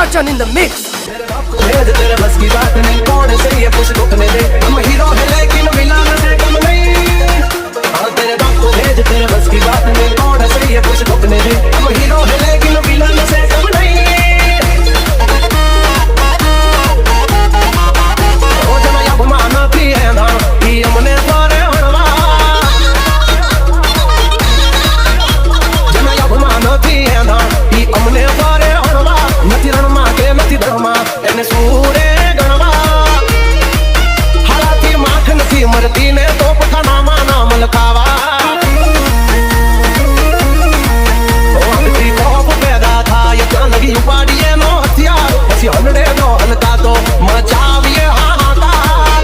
Shajan in the mix. तेरे बस की बात नहीं, कौन से ये कुछ रुकने दे। हम हीरो है लेकिन विलन से कम नहीं। हाँ तेरे बाप को भेज, तेरे बस की बात नहीं, कौन से ये कुछ रुकने दे। हम हीरो है लेकिन विलन से कम नहीं। ओ जना या घुमाना भी है ना, ये हमने सारे हड़वा। जना या घुमाना भी है ना, ये हमने सारे हड़वा। नती रणमा के नती धर्मा, एने सूरे गणवा। हालाती माख नथी मरती ने तो पठानामा नाम लखावा। ओ कोप पैदा था ये जान लगी उपाड़िए नो हथियार। ऐसी हनड़े नो हलका तो मचाविए हाहाकार।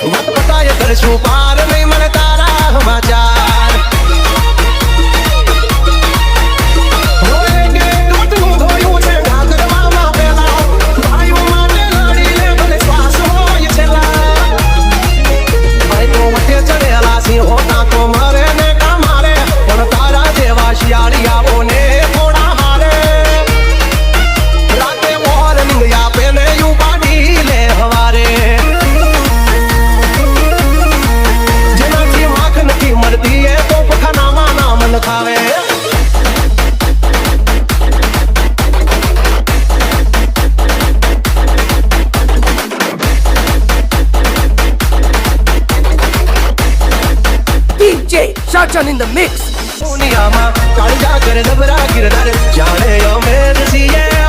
वत पता ये कर छुपार नहीं मन तारा समाचार। होता तो मारे ने का मारे, पण तारा जेवा शियाड़िया बोने थोड़ा हारे। राते मोहर निंदिया पेने यूं पानी ले हवारे। जना की माखन की मरदी है तो पखानामा नाम लखावे। DJ Shajan in the mix. दुनिया मा काल जा कर दबरा गिरदार, जाने यो मेरे सिए।